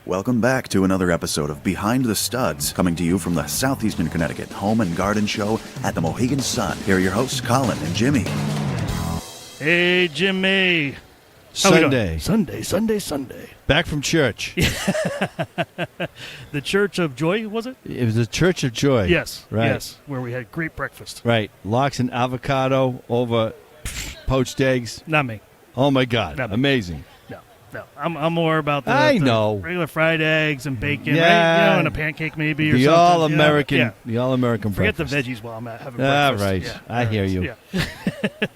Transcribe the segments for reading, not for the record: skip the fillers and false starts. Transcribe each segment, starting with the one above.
Welcome back to another episode of Behind the Studs, coming to you from the Southeastern Connecticut Home and Garden Show at the Mohegan Sun. Here are your hosts, Colin and Jimmy. Hey, Jimmy. Sunday. Back from church. The Church of Joy, was it? It was the Church of Joy. Yes. Right. Yes, where we had great breakfast. Right. Lox and avocado over poached eggs. Not me. Oh, my God. Not me. Amazing. No. I'm more about the regular fried eggs and bacon, Yeah. right? And a pancake maybe or The something. All-American the All-American Forget breakfast. the veggies while I'm having breakfast. Right. Yeah. I hear you. Yeah.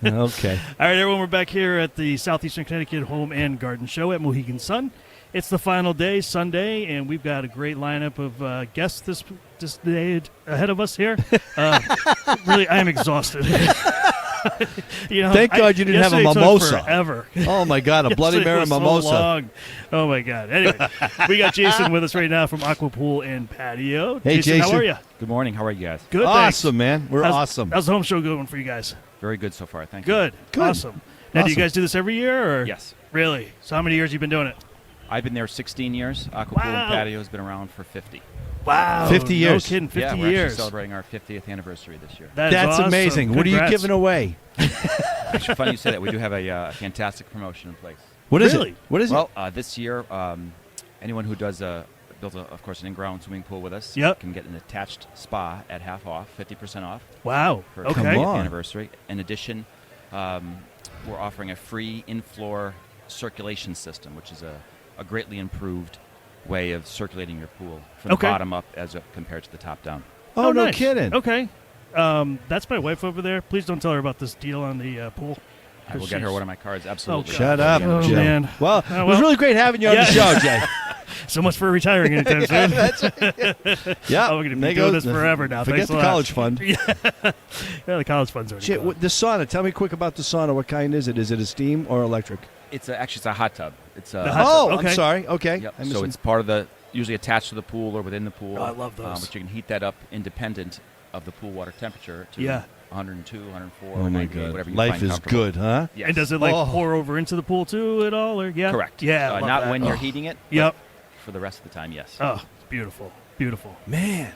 Okay. All right, everyone, we're back here at the Southeastern Connecticut Home and Garden Show at Mohegan Sun. It's the final day, Sunday, and we've got a great lineup of guests this day ahead of us here. Really, I am exhausted. Thank God you didn't have a mimosa. Took forever. Oh, my God, a Bloody Mary mimosa. So long. Oh, my God. Anyway, we got Jason with us right now from Aqua Pool and Patio. Hey, Jason. How are you? Good morning. How are you guys? Good, awesome, man. We're awesome. How's the home show going for you guys? Very good so far. Thank you. Good. Awesome. Now, do you guys do this every year? Or? Yes. Really? So how many years have you been doing it? I've been there 16 years. Aqua Pool and Patio has been around for 50. Wow. 50 years. No kidding, 50 yeah, we're years. actually celebrating our 50th anniversary this year. That's awesome. Amazing. What are you Congrats. giving away? Actually, funny you say that. We do have a fantastic promotion in place. What is Really? it? What is Well, this year, anyone who builds, of course, an in-ground swimming pool with us can get an attached spa at half off, 50% off. Wow. For Okay. our 50th on. anniversary. In addition, we're offering a free in-floor circulation system, which is a greatly improved way of circulating your pool from the bottom up as compared to the top down. Oh, no nice. kidding. Okay. That's my wife over there. Please don't tell her about this deal on the pool. I will get her one of my cards, absolutely. Shut up, Oh, Jim. man. Well, it was really great having you on the show, Jay. So much for retiring anytime soon. Yeah. Oh, we're going to be doing this forever now. Forget Thanks a the lot. college fund. Yeah, the college fund's already Jay, gone. the sauna. Tell me quick about the sauna. What kind is it? Is it a steam or electric? Actually, it's a hot tub. It's a hot tub. Okay. I'm sorry. Okay. Yep. I So it's part of the, usually attached to the pool or within the pool. Oh, I love those. But you can heat that up independent of the pool water temperature to 102, 104, Oh, my 98, God. whatever you Life find is comfortable. good, huh? Yes. And does it pour over into the pool too at all? Or Correct. Yeah. I love Not that. when you're heating it. Yep. For the rest of the time, yes. Oh, it's beautiful. Beautiful. Man.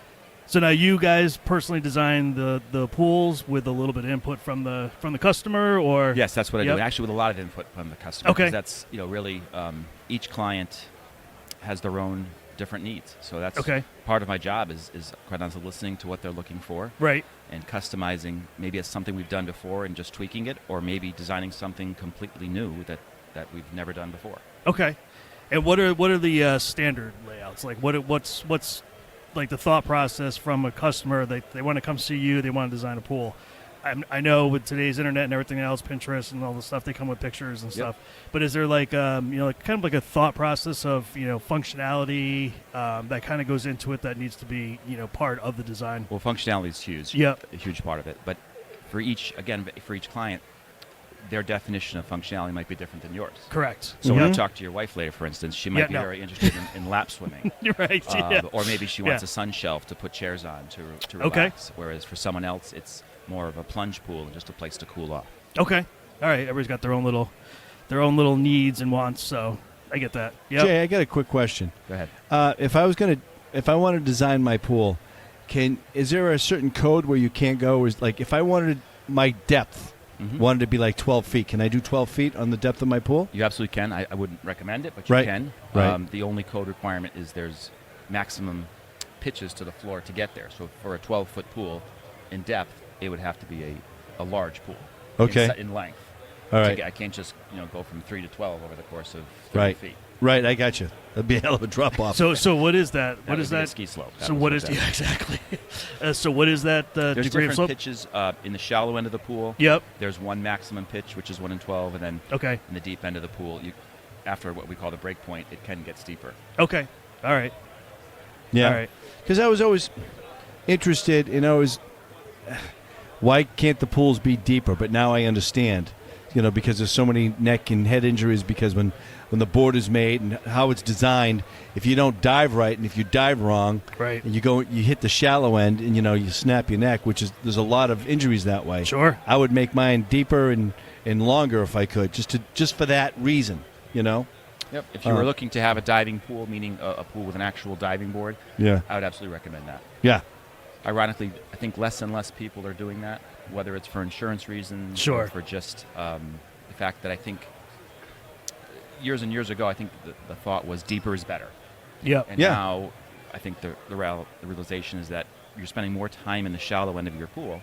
So now you guys personally design the pools with a little bit of input from the customer, or Yes, that's what I do. Actually, with a lot of input from the customer. Okay. 'Cause that's really each client has their own different needs. So that's part of my job is quite honestly listening to what they're looking for, right, and customizing. Maybe it's something we've done before and just tweaking it, or maybe designing something completely new that we've never done before. Okay. And what are the standard layouts? Like what's like the thought process from a customer? They want to come see you. They want to design a pool. I know with today's internet and everything else, Pinterest and all the stuff, they come with pictures and stuff. But is there like like kind of like a thought process of functionality that kind of goes into it that needs to be part of the design? Well, functionality is huge. Yep. A huge part of it. But for each client, their definition of functionality might be different than yours. Correct. So when you talk to your wife later, for instance, she might be very interested in lap swimming. Right. Or maybe she wants a sun shelf to put chairs on to relax. Whereas for someone else, it's more of a plunge pool and just a place to cool off. Okay. All right. Everybody's got their own little needs and wants, so I get that. Yep. Jay, I got a quick question. Go ahead. If I want to design my pool, is there a certain code where you can't go? Is like if I wanted my depth wanted to be like 12 feet, can I do 12 feet on the depth of my pool? You absolutely can. I wouldn't recommend it, but you can. Right. The only code requirement is there's maximum pitches to the floor to get there. So for a 12-foot pool in depth, it would have to be a large pool. Okay. In length. All right. I can't just go from 3 to 12 over the course of 30 Right. feet. Right, I got you. That'd be a hell of a drop off. So what is that? That What would is be a that? ski slope. So what is exactly? So what is that There's degree of different slope? pitches in the shallow end of the pool. Yep. There's one maximum pitch, which is 1 in 12, and then in the deep end of the pool, after what we call the break point, it can get steeper. Okay. All right. Yeah. All right. Because I was always interested in why can't the pools be deeper? But now I understand, because there's so many neck and head injuries because when the board is made and how it's designed, if you don't dive right and if you dive wrong, right, and you hit the shallow end and you snap your neck, there's a lot of injuries that way. Sure. I would make mine deeper and longer if I could, just for that reason, Yep. If you were looking to have a diving pool, meaning a pool with an actual diving board, Yeah. I would absolutely recommend that. Yeah. Ironically, I think less and less people are doing that, whether it's for insurance reasons Sure. or for just the fact that I think years and years ago, I think the thought was deeper is better. Yep. And Yeah. now I think the realization is that you're spending more time in the shallow end of your pool.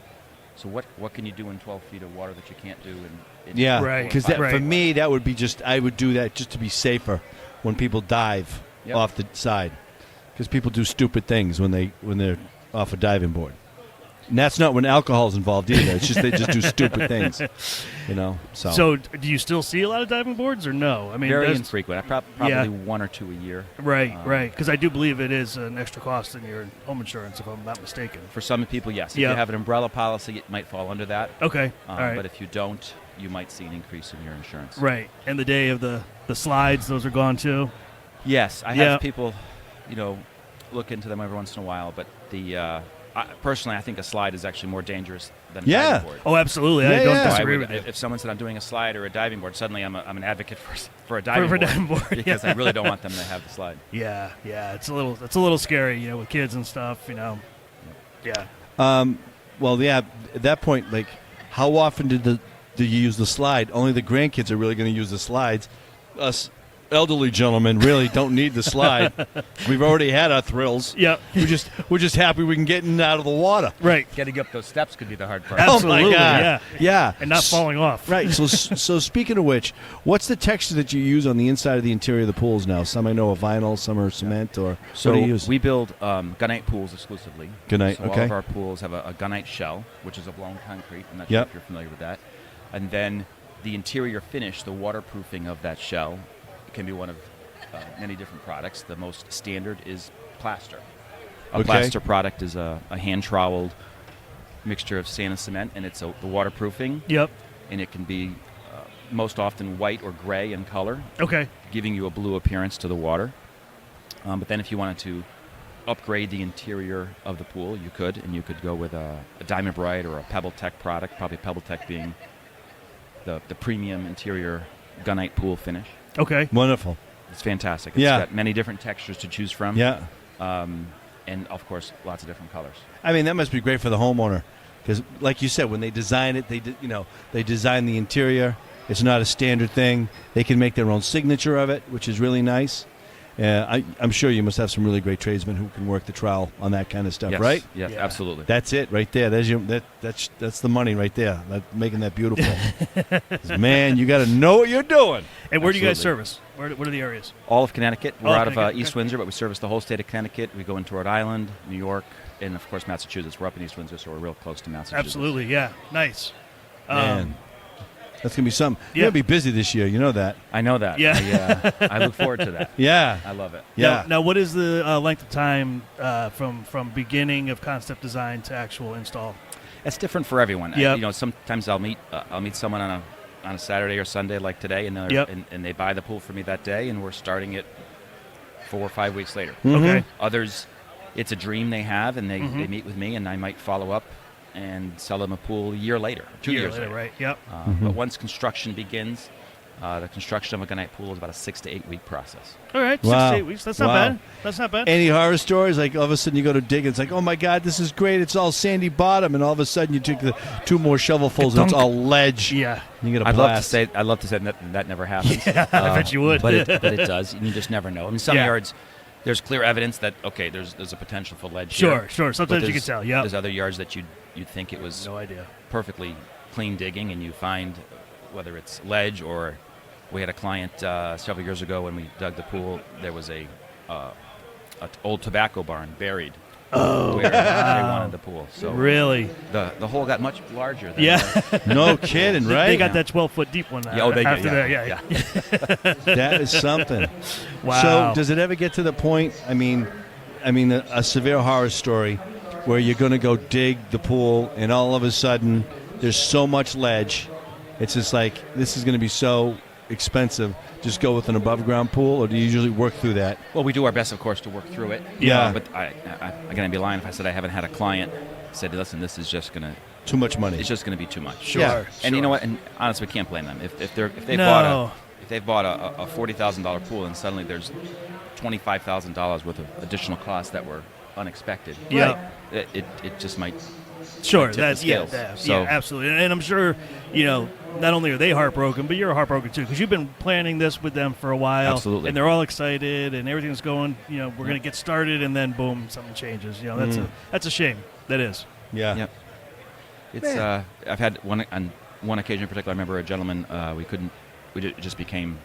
So what can you do in 12 feet of water that you can't do in Yeah, Right, because right. for me, that would be I would do that just to be safer when people dive Yep. off the side, because people do stupid things when they're off a diving board. And that's not when alcohol's involved either. It's just they just do stupid things, So do you still see a lot of diving boards or no? I mean, Very there's- infrequent. Probably Yeah. 1 or 2 a year. right, right. Because I do believe it is an extra cost in your home insurance, if I'm not mistaken. For some people, yes. If Yeah. you have an umbrella policy, it might fall under that. Okay, all right. But if you don't, you might see an increase in your insurance. Right. And the day of the slides, those are gone too. Yes, I Yeah. have people, look into them every once in a while. But personally, I think a slide is actually more dangerous than a Yeah. diving board. Oh, absolutely. Yeah, I don't yeah. So disagree with you. if someone said I'm doing a slide or a diving board, suddenly I'm an advocate for a diving For a board, diving board, because yeah. I really don't want them to have the slide. Yeah, yeah. It's a little scary, with kids and stuff. Yeah. well, yeah. At that point, like, how often do you use the slide? Only the grandkids are really going to use the slides. Us elderly gentlemen really don't need the slide. We've already had our thrills. Yeah. We're just happy we can get in and out of the water. Right. Getting up those steps could be the hard part. Absolutely. Oh my God. Yeah. Yeah. And not falling off. Right. So speaking of which, what's the texture that you use on the inside of the interior of the pools now? Some I know are vinyl, some are cement, or So what do you use? we build gunite pools exclusively. Gunite, So okay. all of our pools have a gunite shell, which is a blown concrete. I'm not Yep. sure if you're familiar with that. And then the interior finish, the waterproofing of that shell, can be one of many different products. The most standard is plaster. A Okay. plaster product is a hand-troweled mixture of sand and cement, and it's the waterproofing, Yep. and it can be most often white or gray in color, Okay. giving you a blue appearance to the water. But then if you wanted to upgrade the interior of the pool, you could, and you could go with a Diamond Bright or a Pebble Tech product, probably Pebble Tech being the premium interior gunite pool finish. Okay. Wonderful. It's fantastic. Yeah. It's got many different textures to choose from. Yeah. And, of course, lots of different colors. I mean, that must be great for the homeowner, because, like you said, when they design it, they design the interior. It's not a standard thing. They can make their own signature of it, which is really nice. I'm sure you must have some really great tradesmen who can work the trowel on that kind of stuff, Yes. right? Yes, Yeah. absolutely. That's it right there. That's the money right there. Making that beautiful. 'Cause, man, you got to know what you're doing. And where do you guys Absolutely. service? What are the areas? All of Connecticut. We're All out of Connecticut, East okay. Windsor, but we service the whole state of Connecticut. We go into Rhode Island, New York, and, of course, Massachusetts. We're up in East Windsor, so we're real close to Massachusetts. Absolutely. Yeah. Nice. Man, that's gonna be something. Yeah. You're gonna be busy this year. You know that. I know that. Yeah. I look forward to that. Yeah. I love it. Yeah. Now, what is the length of time from beginning of concept design to actual install? It's different for everyone. Yep. Sometimes I'll meet someone on a Saturday or Sunday like today, and Yep. and they buy the pool for me that day, and we're starting it 4 or 5 weeks later. Okay. Others, it's a dream they have, and they Mm-hmm. meet with me, and I might follow up and sell them a pool a year later, 2 Year years later, later. right? Yep. But once construction begins, the construction of a gunite pool is about a 6 to 8 week process. All right. Wow. 6 to 8 weeks. That's not Wow. bad. That's not bad. Any horror stories? Like all of a sudden you go to dig, and it's like, oh my God, this is great. It's all sandy bottom, and all of a sudden you take the 2 more shovelfuls, and it's all ledge. Yeah. You get a I'd blast. love to say that never happens. Yeah, I bet you would. but it does. You just never know. In some Yeah. yards, there's clear evidence that there's a potential for ledge. here. Sure. But Sometimes you can tell. Yeah. There's other yards that you'd think it was No idea. perfectly clean digging, and you find whether it's ledge or we had a client several years ago when we dug the pool. There was a old tobacco barn buried. Oh, where they wanted the pool. So really? the hole got much larger. Than Yeah. No kidding, right? They got that 12-foot deep one. Yeah, they after yeah, that. Yeah. That is something. Wow. So does it ever get to the point? I mean, a severe horror story where you're going to go dig the pool, and all of a sudden there's so much ledge. It's just like, this is going to be so expensive. Just go with an above ground pool, or do you usually work through that? Well, we do our best, of course, to work through it. Yeah. But I'm going to be lying if I said I haven't had a client said, listen, this is just going to, Too much money. it's just going to be too much. Sure. Yeah. And you know what? And honestly, we can't blame them. If they No. bought if they've bought a $40,000 pool and suddenly there's $25,000 worth of additional costs that were unexpected, Yeah. it just might Sure, tip the that's scales. So- yeah, absolutely, and I'm sure not only are they heartbroken, but you're heartbroken too because you've been planning this with them for a while, Absolutely. and they're all excited and everything's going. We're going to get started, and then boom, something changes. That's a shame. That is. Yeah. Yep. It's I've had on one occasion in particular. I remember a gentleman it just became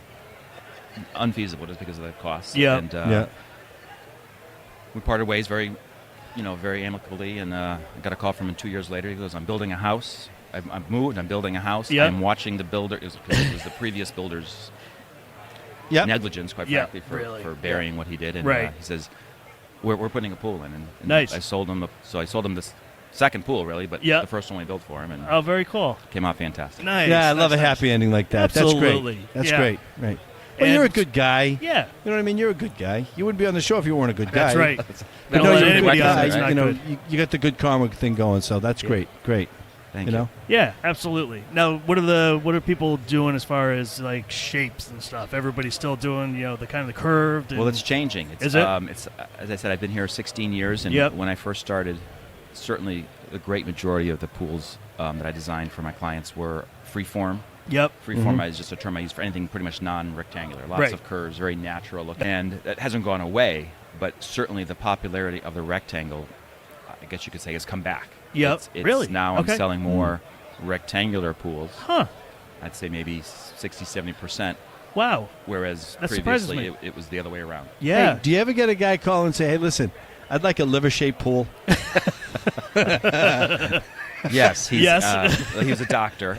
unfeasible just because of the costs. Yeah. And we parted ways very amicably, and I got a call from him 2 years later. He goes, "I'm building a house. I've moved. I'm building a house. Yep. I'm watching the builder." It was the previous builder's negligence, quite Yep, frankly, really. for burying what he did. And Right. he says, "We're putting a pool in." And Nice. I sold him this second pool, really, but Yep. the first one we built for him, and Oh, very cool. came out fantastic. Nice. Yeah, I love a Nice. happy ending like that. Absolutely. That's Yeah. great. Right. Well, And- you're a good guy. Yeah. You know what I mean? You're a good guy. You wouldn't be on the show if you weren't a good guy. That's right. But Don't no, let you're a good anybody else guy. that's not You know, good. you got the good karma thing going, so that's great. Great. Thank You you. know? Yeah, absolutely. Now, what are people doing as far as like shapes and stuff? Everybody's still doing the kind of the curved. And Well, it's changing. Is it? It's as I said, I've been here 16 years, and Yep. when I first started, certainly the great majority of the pools that I designed for my clients were freeform. Yep. Freeform is just a term I use for anything pretty much non-rectangular. Lots Right. of curves, very natural look, and that hasn't gone away. But certainly the popularity of the rectangle, I guess you could say, has come back. Yep. It's Really? Now Okay. I'm selling more rectangular pools. Huh. I'd say maybe 60-70%, Wow. whereas That surprises previously me. it was the other way around. Yeah. Hey, do you ever get a guy call and say, "Hey, listen, I'd like a liver-shaped pool"? Yes, he's Yes. he was a doctor.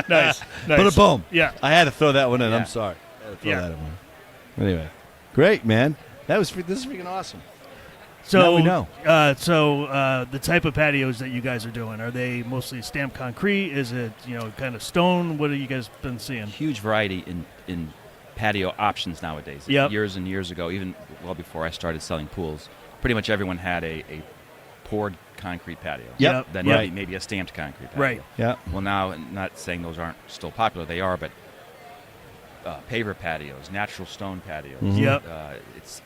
Nice. Put a boom. Yeah. I had to throw that one in. Yeah. I'm sorry. I had to throw Yeah. that in. Anyway, great, man. This is freaking awesome. So Now we know. The type of patios that you guys are doing, are they mostly stamped concrete? Is it kind of stone? What have you guys been seeing? Huge variety in patio options nowadays. Yep. Years and years ago, even well before I started selling pools, pretty much everyone had a poured concrete patio. Yep. Then Right. maybe a stamped concrete patio. Right. Yeah. Well, now, not saying those aren't still popular, they are, but paver patios, natural stone patios. Yep.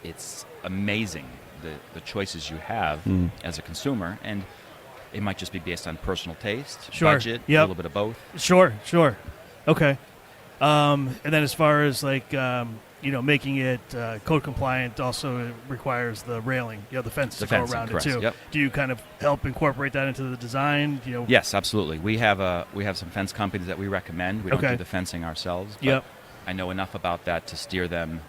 It's amazing the choices you have as a consumer, and it might just be based on personal taste, Sure. budget, Yep. a little bit of both. Sure. Okay. And then as far as making it code compliant, also requires the railing, the fence The to go fencing, around correct, it too. yep. Do you kind of help incorporate that into the design? Yes, absolutely. We have some fence companies that we recommend. We don't Okay. do the fencing ourselves. But Yep. I know enough about that to steer them,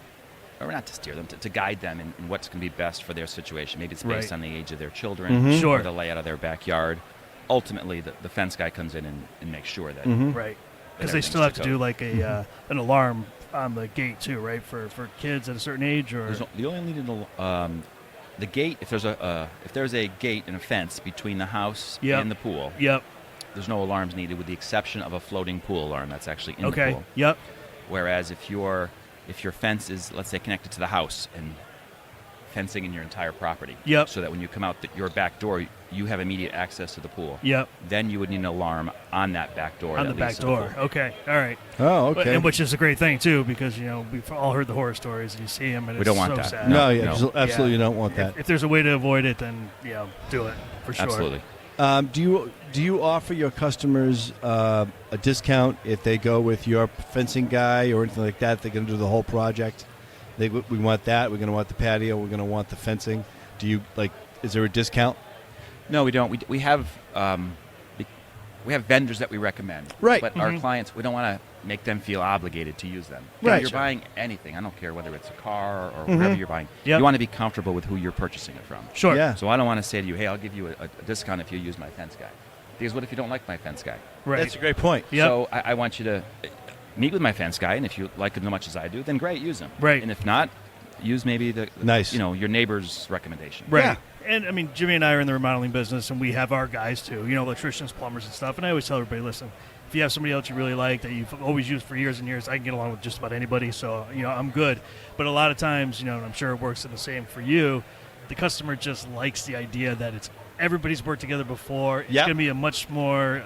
or not to steer them, to guide them in what's going to be best for their situation. Maybe it's based Right. on the age of their children, Sure. or the layout of their backyard. Ultimately, the fence guy comes in and makes sure that Right. Because they everything's still have to to do code. like an alarm on the gate too, right? For kids at a certain age, or the only need the gate. If there's a gate and a fence between the house Yep. and the pool, Yep. there's no alarms needed, with the exception of a floating pool alarm that's actually in the Okay. pool. Yep. Whereas if your fence is, let's say, connected to the house and fencing in your entire property, Yep. so that when you come out your back door, you have immediate access to the pool. Yep. Then you would need an alarm on that back door. On that the back leads to door. pool. Okay. All right. Oh, But- okay. and which is a great thing too, because we've all heard the horror stories, and you see them, and We it's don't want so that. sad. no, No, yeah, no. absolutely, Yeah. you don't want that. If there's a way to avoid it, then do it for sure. Absolutely. Do you offer your customers a discount if they go with your fencing guy or anything like that? If they're going to do the whole project, we want that. We're going to want the patio. We're going to want the fencing. Do you Is there a discount? No, we don't. We have vendors that we recommend. Right. But our clients, we don't want to make them feel obligated to use them. Right. If you're Sure. buying anything, I don't care whether it's a car or whatever you're buying. Yep. You want to be comfortable with who you're purchasing it from. Sure. Yeah. So I don't want to say to you, hey, I'll give you a discount if you use my fence guy. Because what if you don't like my fence guy? Right. That's a great point. Yep. So I want you to meet with my fence guy, and if you like him as much as I do, then great, use him. Right. And if not, use maybe Nice. your neighbor's recommendation. Right. Yeah. And I mean, Jimmy and I are in the remodeling business, and we have our guys too. Electricians, plumbers, and stuff. And I always tell everybody, listen, if you have somebody else you really like that you've always used for years and years, I can get along with just about anybody. So I'm good. But a lot of times, and I'm sure it works in the same for you. The customer just likes the idea that everybody's worked together before. It's Yep. going to be a much more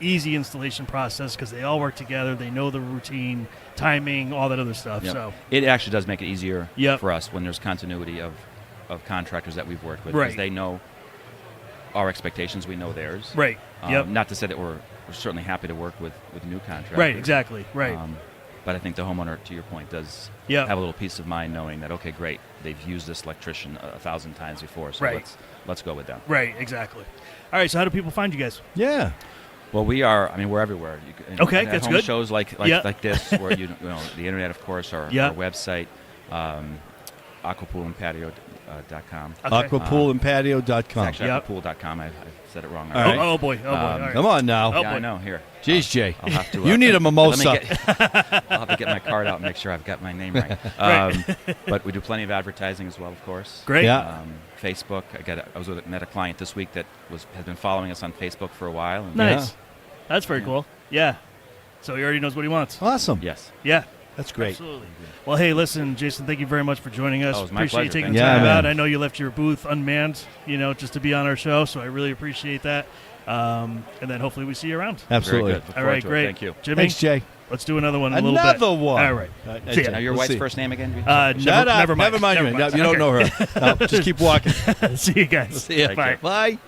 easy installation process because they all work together. They know the routine, timing, all that other stuff. Yep. So it actually does make it easier Yep. for us when there's continuity of contractors that we've worked with. Right. Because they know our expectations, we know theirs. right. Yep. Not to say that we're certainly happy to work with new contractors. Right. Exactly. Right. But I think the homeowner, to your point, does Yep. have a little peace of mind knowing that, okay, great, they've used this electrician 1,000 times before, so Right. let's go with them. Right. Exactly. All right. So how do people find you guys? Yeah. Well, we're everywhere. Okay, at that's home good. shows like Yeah. this, where you know the internet, of course, our Yeah. website, aquapoolandpatio.com. Okay. Aquapoolandpatio.com. Actually, Yep. aquapool.com. I said it wrong. All right. Oh boy. Oh boy. All right. Come on now. Oh, Yeah, I boy. know. Here. Jeez, Jay. I'll have to. You need a mimosa. I'll have to get my card out and make sure I've got my name right. But we do plenty of advertising as well, of course. Great. Yeah. Facebook. Met a client this week that has been following us on Facebook for a while. And Nice. That's very cool. Yeah. So he already knows what he wants. Awesome. Yes. Yeah. That's great. Absolutely. Well, hey, listen, Jason, thank you very much for joining us. Oh, it was my Appreciate you pleasure. taking Thank time you. out. Yeah, I know you left your booth unmanned, just to be on our show, so I really appreciate that. And then hopefully we see you around. Absolutely. Very good. Look All forward right, to it. great. Thank you. Jimmy, Thanks, Jay. let's do another one in a little bit. Another one. All right. See ya. Now, your We'll wife's see. first name again? Shut up. Never mind. Never mind. Never mind. You don't Okay. know her. No, just keep walking. See you guys. See ya. Bye. Bye.